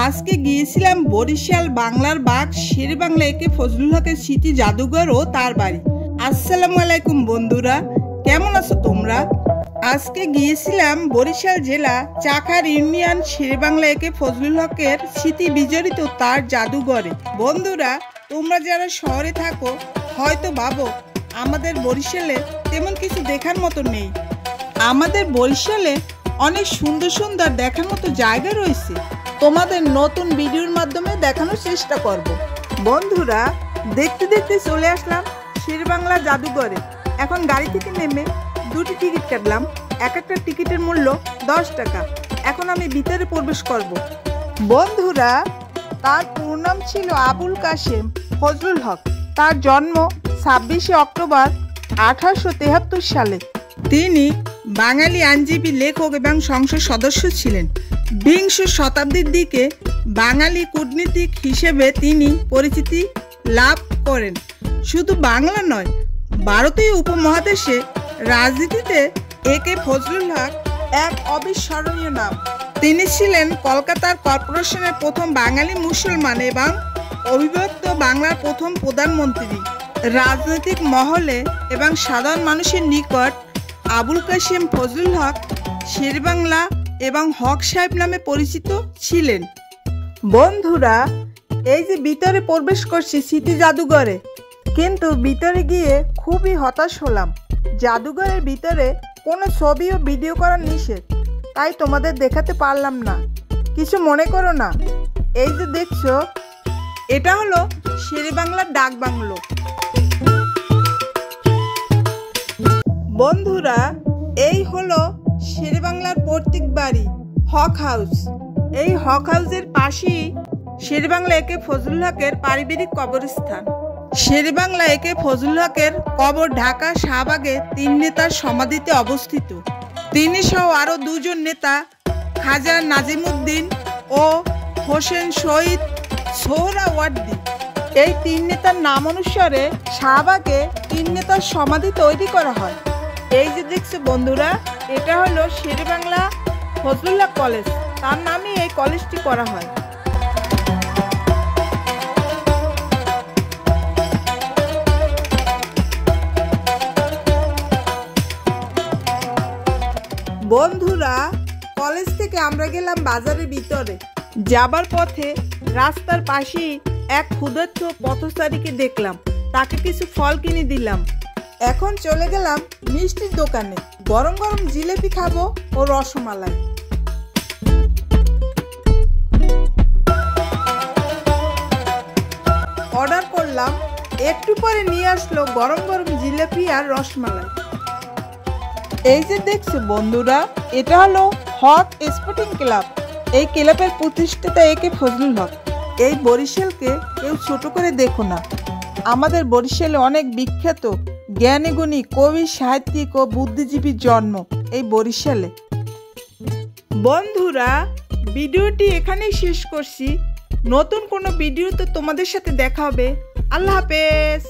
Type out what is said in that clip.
আজকে গিয়েছিলাম বরিশাল বাংলার বাগ শেরেবাংলা একে ফজলুল হকের স্মৃতি জাদুঘর ও তার বাড়ি। আসসালামু আলাইকুম বন্ধুরা, কেমন আছো তোমরা? আজকে গিয়েছিলাম বরিশাল জেলা চাকার ইউনিয়ন শেরেবাংলা একে ফজলুল হকের স্মৃতি বিজড়িত তার জাদুঘরে। বন্ধুরা, তোমরা যারা শহরে থাকো হয়তো ভাবো আমাদের বরিশালে তেমন কিছু দেখার মতো নেই। আমাদের বরিশালে অনেক সুন্দর সুন্দর দেখার মতো জায়গা রয়েছে, তোমাদের নতুন ভিডিওর মাধ্যমে দেখানোর চেষ্টা করব। বন্ধুরা, দেখতে দেখতে চলে আসলাম শেরেবাংলা জাদুঘরে। এখন গাড়ি থেকে নেমে দুটি টিকিট কাটলাম, এক একটা টিকিটের মূল্য 10 টাকা। এখন আমি ভিতরে প্রবেশ করব। বন্ধুরা, তার পুরো নাম ছিল আবুল কাশেম ফজলুল হক। তার জন্ম 26শে অক্টোবর 1873 সালে। তিনি বাঙালি আইনজীবী, লেখক এবং সংসদ সদস্য ছিলেন। বিংশ শতাব্দীর দিকে বাঙালি কূটনীতিক হিসেবে তিনি পরিচিতি লাভ করেন। শুধু বাংলা নয়, ভারতীয় উপমহাদেশে রাজনীতিতে একে ফজলুল হক এক অবিস্মরণীয় নাম। তিনি ছিলেন কলকাতার কর্পোরেশনের প্রথম বাঙালি মুসলমান এবং অবিভক্ত বাংলার প্রথম প্রধানমন্ত্রী। রাজনৈতিক মহলে এবং সাধারণ মানুষের নিকট আবুল কাশেম ফজলুল হক শেরেবাংলা এবং হক সাহেব নামে পরিচিত ছিলেন। বন্ধুরা, এই যে ভিতরে প্রবেশ করছি স্মৃতি জাদুঘরে, কিন্তু ভিতরে গিয়ে খুবই হতাশ হলাম। জাদুঘরের ভিতরে কোনো ছবি ও ভিডিও করা নিষেধ, তাই তোমাদের দেখাতে পারলাম না, কিছু মনে করো না। এই যে দেখছো, এটা হলো শেরেবাংলার ডাক বাংলো। বন্ধুরা, এই হলো শেরেবাংলার পৈতৃক বাড়ি হক হাউস। এই হক হাউসের পাশেই শেরেবাংলা একে ফজলুল হকের পারিবারিক কবরস্থান। শেরেবাংলা একে ফজলুল হকের কবর ঢাকা শাহবাগে 3 নেতার সমাধিতে অবস্থিত। তিনি সহ আরও 2 জন নেতা খাজা নাজিমুদ্দিন ও হোসেন শহীদ সোহরাওয়ার্দী। এই 3 নেতার নাম অনুসারে শাহবাগে 3 নেতার সমাধি তৈরি করা হয়। এই যে দেখছো বন্ধুরা, এটা হলো শেরেবাংলা ফজলুল হক কলেজ, তার নামে এই কলেজটি করা হয়। বন্ধুরা, কলেজ থেকে আমরা গেলাম বাজারের ভিতরে। যাবার পথে রাস্তার পাশেই এক ক্ষুধার্ত পথচারীকে দেখলাম, তাকে কিছু ফল কিনে দিলাম। এখন চলে গেলাম মিষ্টির দোকানে, গরম গরম জিলেপি খাবো ও রসমালাই। অর্ডার করলাম, একটু পরে নিয়ে আসলো গরম গরম জিলেপি আর রসমালাই। এই যে দেখছো বন্ধুরা, এটা হলো হক স্পোর্টিং ক্লাব। এই ক্লাবের প্রতিষ্ঠাতা একে ফজলুল হক। এই বরিশালকে কেউ ছোট করে দেখো না, আমাদের বরিশালে অনেক বিখ্যাত জ্ঞানী গুণী কবি, সাহিত্যিক ও বুদ্ধিজীবীর জন্ম এই বরিশালে। বন্ধুরা, ভিডিওটি এখানেই শেষ করছি। নতুন কোনো ভিডিওতে তোমাদের সাথে দেখা হবে। আল্লাহ হাফেজ।